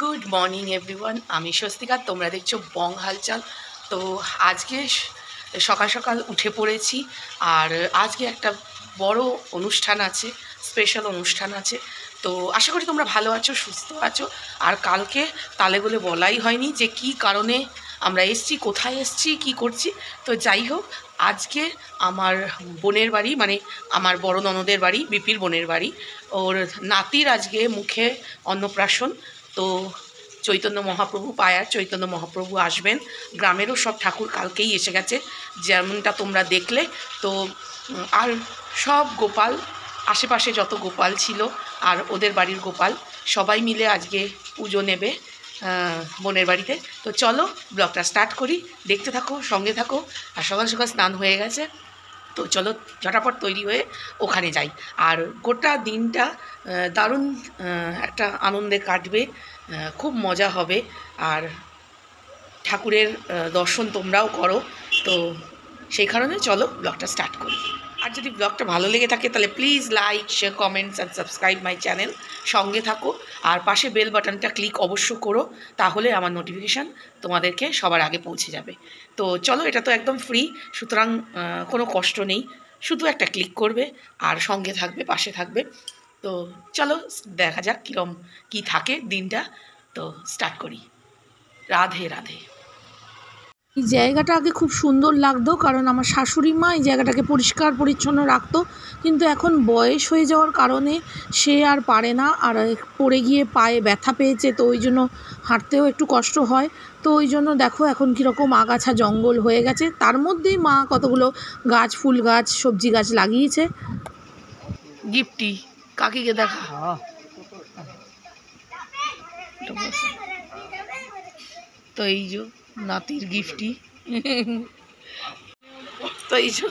Good morning everyone, আমি স্বস্তিকা, তোমরা দেখছো বং হালচাল। তো আজকে সকাল সকাল উঠে পড়েছি, আর আজকে একটা বড় অনুষ্ঠান আছে, স্পেশাল অনুষ্ঠান আছে। তো আশা করি তোমরা ভালো আছো, সুস্থ আছো। আর কালকে তালে বলে বলাই হয়নি যে কি কারণে আমরা এসছি, কোথায় এসছি, কি করছি। তো যাই হোক, আজকে আমার বোনের বাড়ি, মানে আমার বড় ননদের বাড়ি, বিপির বোনের বাড়ি, ওর নাতির আজকে মুখে অন্নপ্রাশন। তো চৈতন্য মহাপ্রভু, পায়ার চৈতন্য মহাপ্রভু আসবেন। গ্রামেরও সব ঠাকুর কালকেই এসে গেছে, যেমনটা তোমরা দেখলে। তো আর সব গোপাল, আশেপাশে যত গোপাল ছিল আর ওদের বাড়ির গোপাল, সবাই মিলে আজকে পুজো নেবে বোনের বাড়িতে। তো চলো ব্লগটা স্টার্ট করি, দেখতে থাকো, সঙ্গে থাকো। আর সকাল সকাল স্নান হয়ে গেছে, তো চলো ঝটাপট তৈরি হয়ে ওখানে যাই। আর গোটা দিনটা দারুণ একটা আনন্দে কাটবে, খুব মজা হবে। আর ঠাকুরের দর্শন তোমরাও করো। তো সেই কারণে চলো ব্লগটা স্টার্ট করি। আর যদি ব্লগটা ভালো লেগে থাকে তাহলে please like, share, comments and subscribe my channel, সঙ্গে থাকো। আর পাশে বেল বাটনটা ক্লিক অবশ্য করো, তাহলে আমার নোটিফিকেশান তোমাদেরকে সবার আগে পৌঁছে যাবে। তো চলো, এটা তো একদম ফ্রি, সুতরাং কোনো কষ্ট নেই, শুধু একটা ক্লিক করবে আর সঙ্গে থাকবে, পাশে থাকবে। তো চলো দেখা যাক কীরকম কী থাকে দিনটা। তো স্টার্ট করি। রাধে রাধে। এই জায়গাটা আগে খুব সুন্দর লাগতো, কারণ আমার শাশুড়ি মা এই জায়গাটাকে পরিষ্কার পরিচ্ছন্ন রাখতো, কিন্তু এখন বয়স হয়ে যাওয়ার কারণে সে আর পারে না, আর পড়ে গিয়ে পায়ে ব্যথা পেয়েছে, তো ওই জন্য হাঁটতেও একটু কষ্ট হয়। তো ওই জন্য দেখো এখন কীরকম আগাছা জঙ্গল হয়ে গেছে, তার মধ্যেই মা কতগুলো গাছ, ফুল গাছ, সবজি গাছ লাগিয়েছে। গিফটি কাকিকে দেখা, তো এই যে নাতির গিফটি, তো এই যে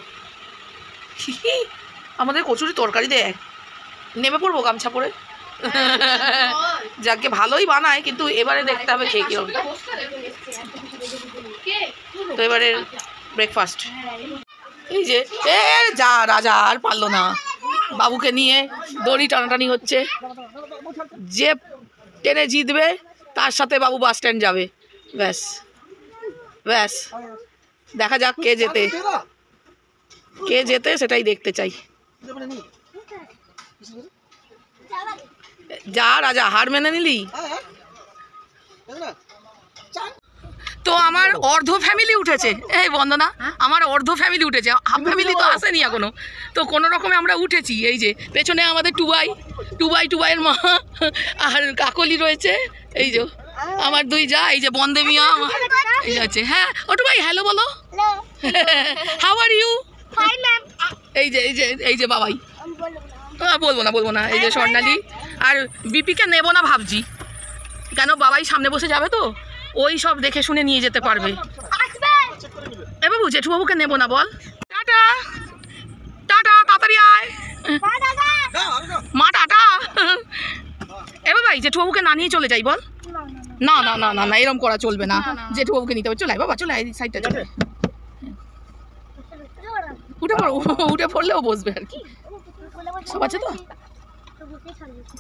আমাদের কচুরি তরকারি দেয়, নেমে পড়বো গামছা পরে। যাকে ভালোই বানায়, কিন্তু এবারে দেখতে হবে খেয়ে কি হবে। তো এবারে ব্রেকফাস্ট এই যে, এ যা রাজা আর পারলো না, বাবুকে নিয়ে দড়ি টানাটানি হচ্ছে। যে টেনে জিতবে তার সাথে বাবু বাস স্ট্যান্ড যাবে। ব্যাস ব্যাস, দেখা যাক কে যেতে সেটাই দেখতে চাই। যা রাজা, হার মেনে নিলি। তো আমার অর্ধ ফ্যামিলি উঠেছে, এই বন্দনা, আমার অর্ধ ফ্যামিলি উঠেছে, হাফ ফ্যামিলি তো আসেনি এখনো। তো কোনো রকমে আমরা উঠেছি। এই যে পেছনে আমাদের টুবাইয়ের মা আর কাকলি রয়েছে, এই যে আমার দুই যা, এই যে বন্দে মিয়া এই যে আছে। হ্যাঁ ও টুবাই, হ্যালো বলো, হাউ আর ইউ। এই যে বাবাই, বলবো না। এই যে স্বর্ণালী আর বিপিকে নেবো না ভাবছি, কেন বাবাই সামনে বসে যাবে, তো ওই সব দেখে শুনে নিয়ে যেতে পারবে। এ বাবু, জেঠুবাবুকে নেবো না, বল টাটা। টাটা, তাড়াতাড়ি আয় মা, টাটা। এ বাবাই, জেঠুবাবুকে না নিয়ে চলে যাই, বল। না না না না না, এরকম করা চলবে না, জেঠুবাবুকে নিতে হবে। চলে আয় বাবা, চলে আয়, সাইডটা চলে। উঠে পড়লেও বসবে আর কি, সব আছে তো।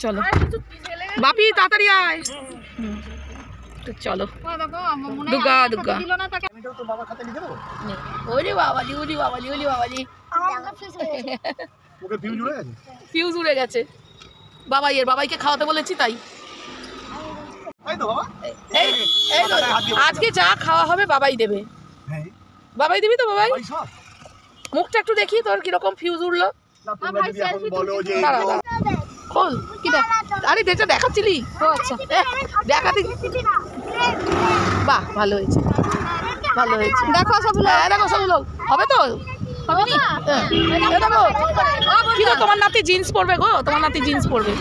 চলো বাপি, তাড়াতাড়ি আয়। চলো দুর্গা দুর্গা। ওরে বাবাজি, ওরে বাবাজি, ওরে বাবাজি, ফিউজ উড়ে গেছে। বাবাইকে খাওয়াতে বলেছি, তাই আজকে যা খাওয়া হবে বাবাই দেবে। বাবাই দিবি তো? বাবাই মুখটা একটু দেখি তোর কিরকম ফিউজ উড়লো। খোল, কি দেখ, আরে যেটা দেখাচ্ছিলি, দেখাতে। বাহ, ভালো হয়েছে, ভালো হয়েছে। দেখো সবগুলো হবে তো, কি গো, তোমার নাতি জিন্স পরবে গো, তোমার নাতি জিন্স পরবে।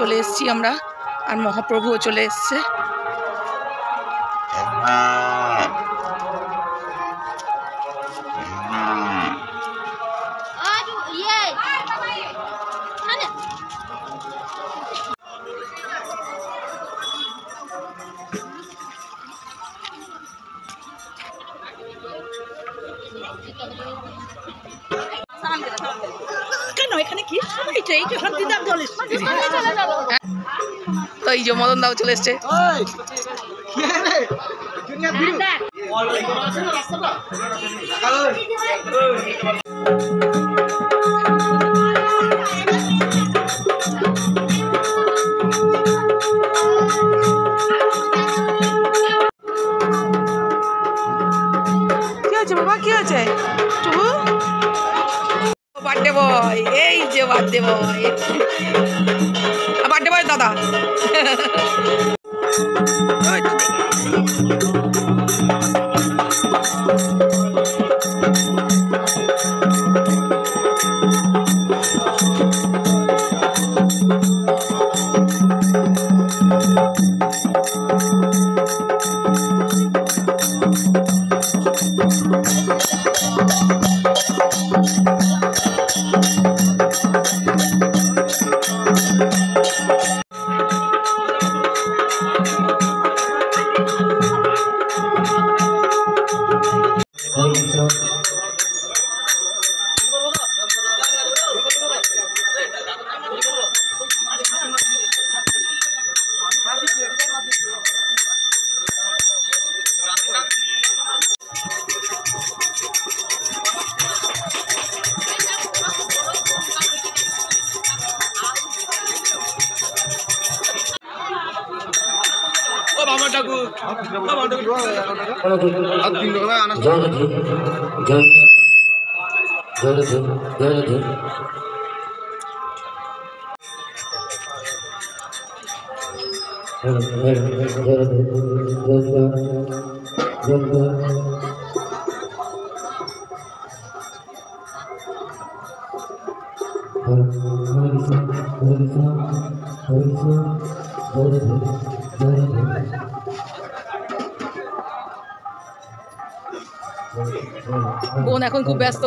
চলে এসেছি আমরা, আর মহাপ্রভুও চলে এসছে। তো এই যে মদন দাও চলে এসছে। কি হয়েছে বাবা, কি হয়েছে? বার্থডে বয়, এই যে বার্থডে বয়, বার্থডে বয় দাদা। বোন এখন খুব ব্যস্ত।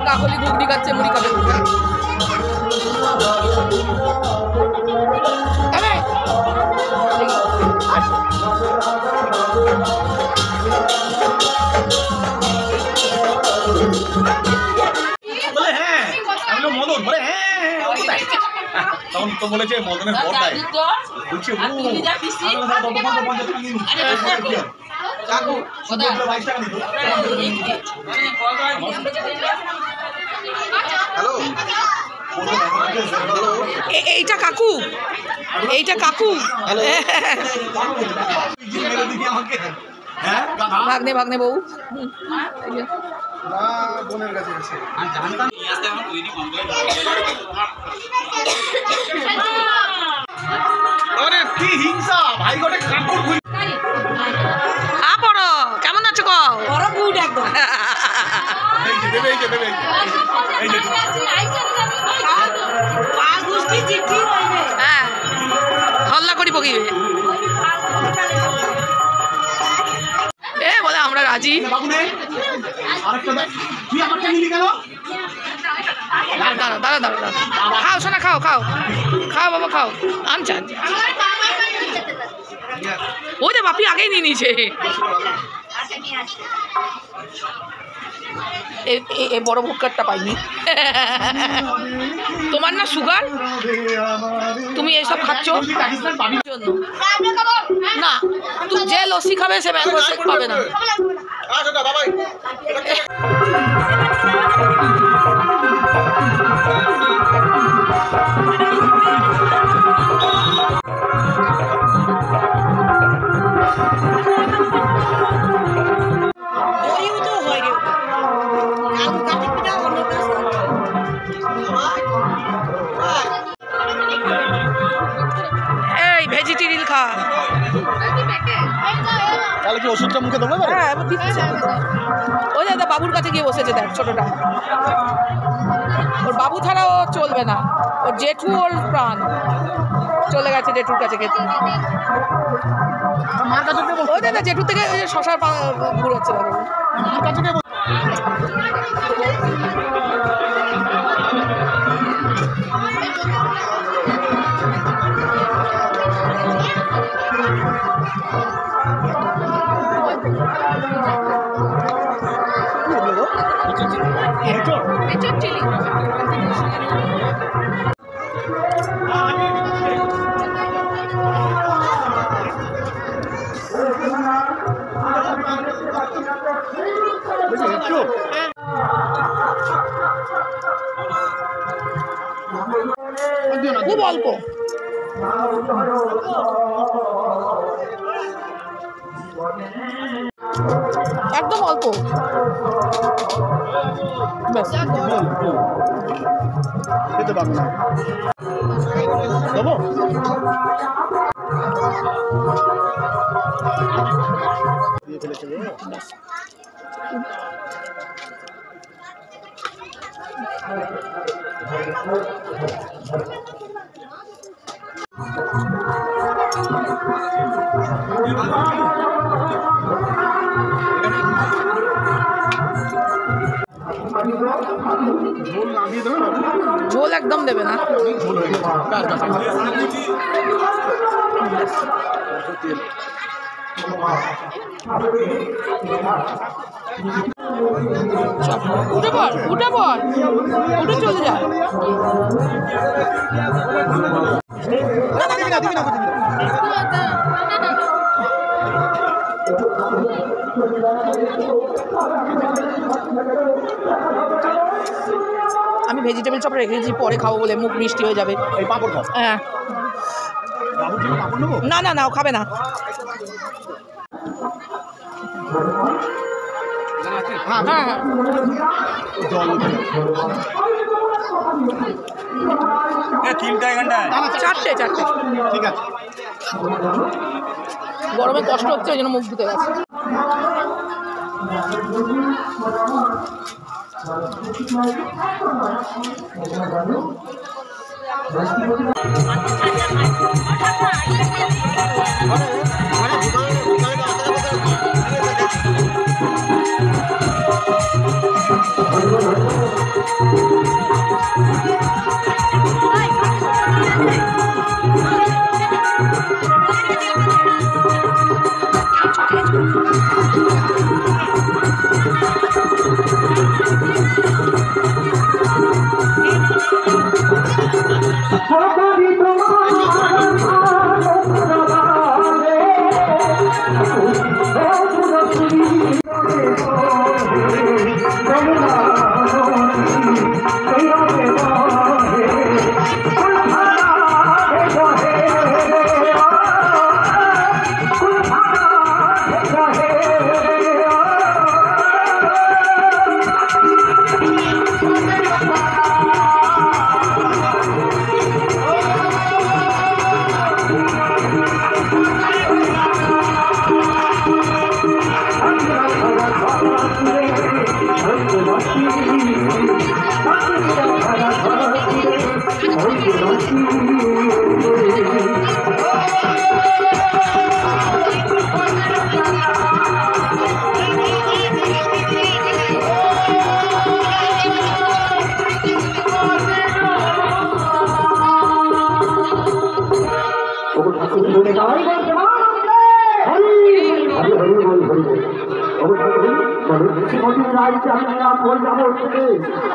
কাকলি ঘুগনি খাচ্ছে, মুড়ি খাবে। তখন তো বলেছে মদনের বড়টাই বলছে এইটা কাকু, এইটা কাকু। ভাগ্নে ভাগ্নে বউ বোনের কাছে কি হিংসা ভাই গোটে কাকুর কেমন আছো কও? হ্যাঁ, হল্লা করি পকিবে। এ বলে আমরা রাজি। দাঁড়া দাঁড়া দাঁড়া দাঁড়া, খাও শোনা, খাও খাও খাও বাবা খাও। আনছে আনছে, ওই যে বাপি আগেই নিয়ে নিয়েছে। এ বড় ভুক্কারটা পাইনি। তোমার না সুগার, তুমি এইসব খাচ্ছ না। তুমি যে লস্যি খাবে সে ম্যাঙ্গো শেক পাবে না। ভেজিটেরিয়ান খা। তাহলে কি ওষুধটা মুখে দেবো? হ্যাঁ দিচ্ছে। ওই দাদা বাবুর কাছে গিয়ে বসেছে দেখ ছোটটা। ওর বাবু ছাড়াও চলবে না, ওর জেঠু ওর প্রাণ। চলে গেছে জেঠুর কাছে গেছে। মার কাছে ওই দাদা জেঠু থেকে ওই যে শশার ঘুরোচ্ছে দেখো। মার কাছে খুব অল্প। একদম অল্প ব্যাস। খেতে পারবো না দেবো। দিয়ে ফেলেছে ঝোল না দিয়ে দেবে না? ঝোল একদম দেবে না। ঝোল হয়ে গেছে। উঠে পড় উঠে পড় উঠে চলে যা। আমি ভেজিটেবল চপ রেখেছি পরে খাবো বলে, মুখ মিষ্টি হয়ে যাবে। এই পাঁপড় খাও। হ্যাঁ বাবুর জন্য পাঁপড় নেবো? না না না ও খাবে না। হ্যাঁ হ্যাঁ হ্যাঁ জল তিনটা এখানটায় চারটে চারটে। ঠিক আছে। গরমে কষ্ট হচ্ছে ওই জন্য মুখ ধুতে গেছে।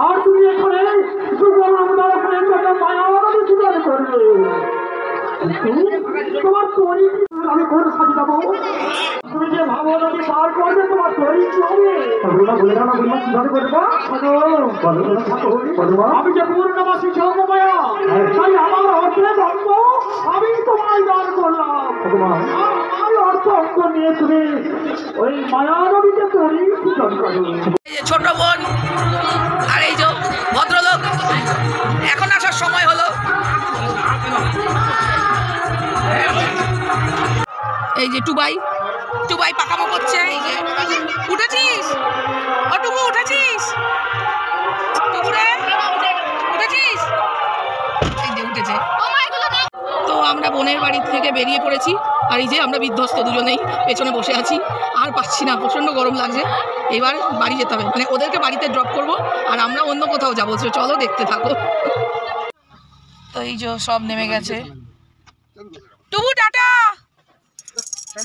আর তুমি এখানে তোমার তৈরি আমি কোন সাথে যাবো? তুমি যে ভাবো নদী পার করবে তোমার তৈরি কি হবে? বলে দাও না বলবো কিভাবে করবো? আমি যে পূর্ণবাসী সৌময়া তাই আমার অর্থে ধর্ম আমি তোমায় দান করলাম। আমার অর্থ অঙ্ক নিয়ে তুমি ওই মায়া নদীতে তৈরি পূজন করো। ছোট বোন আর এই যে ভদ্রলোক এখন আসার সময় হলো। এই যে টুবাই পাকামো করছে। এই যে উঠেছিস, ও টুকু উঠেছিস, টুকুরে উঠেছিস, এই যে উঠেছে। তো আমরা বোনের বাড়ি থেকে বেরিয়ে পড়েছি, আর এই যে আমরা বিধ্বস্ত দুজনেই পেছনে বসে আছি, আর পাচ্ছি না, প্রচণ্ড গরম লাগছে। এবার বাড়ি যেতে হবে, মানে ওদেরকে বাড়িতে ড্রপ করব, আর আমরা অন্য কোথাও যাবো। চলো দেখতে থাকো। তো এই যে সব নেমে গেছে। টুবু টাটা।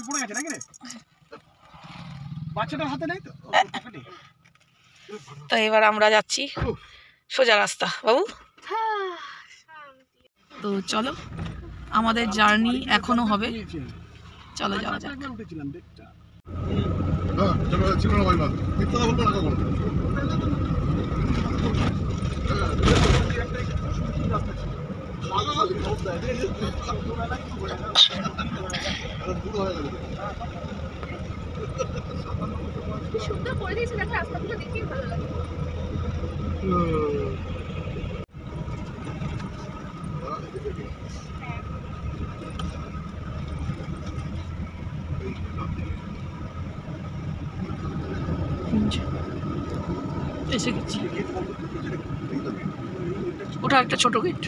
পড়ে গেছে নাকি রে? বাচ্চাটার হাতে নেই তো? তো এবার আমরা যাচ্ছি সোজা রাস্তা বাবু। তো চলো, আমাদের জার্নি এখনো হবে, চলো যাওয়া যাক। উঠেছিলাম দেখটা। এসে গেছি, ওটা একটা ছোট গেট।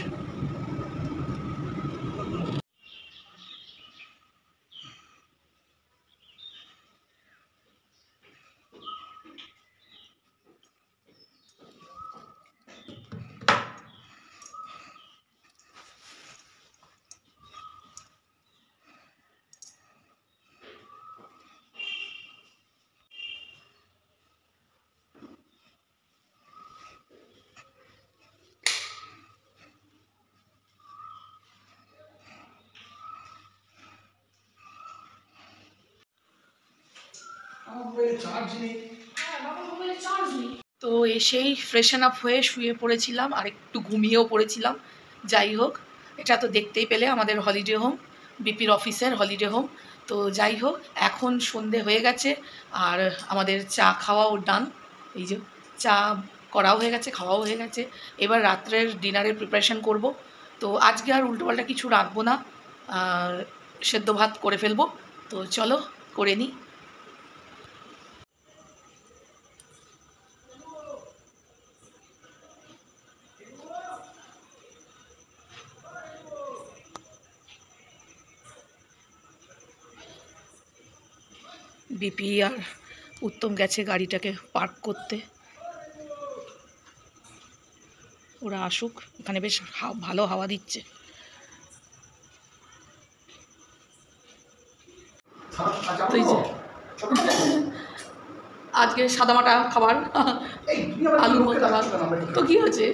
তো এসেই ফ্রেশন আপ হয়ে শুয়ে পড়েছিলাম, আর একটু ঘুমিয়েও পড়েছিলাম। যাই হোক, এটা তো দেখতেই পেলে আমাদের হলিডে হোম, বিপির অফিসের হলিডে হোম। তো যাই হোক, এখন সন্ধে হয়ে গেছে, আর আমাদের চা খাওয়াও ডান। এই যে চা করাও হয়ে গেছে, খাওয়াও হয়ে গেছে। এবার রাত্রের ডিনারের প্রিপারেশন করব। তো আজকে আর উল্টোপাল্টা কিছু রাখবো না, সেদ্ধ ভাত করে ফেলবো। তো চলো করে নিই। বিপি আর উত্তম গেছে গাড়িটাকে পার্ক করতে, ওরা আসুক, এখানে বেশ ভালো হাওয়া দিচ্ছে। তো এই যে আজকে সাদামাটা খাবার, আলু ভর্তা ভাত। তো কি হয়েছে?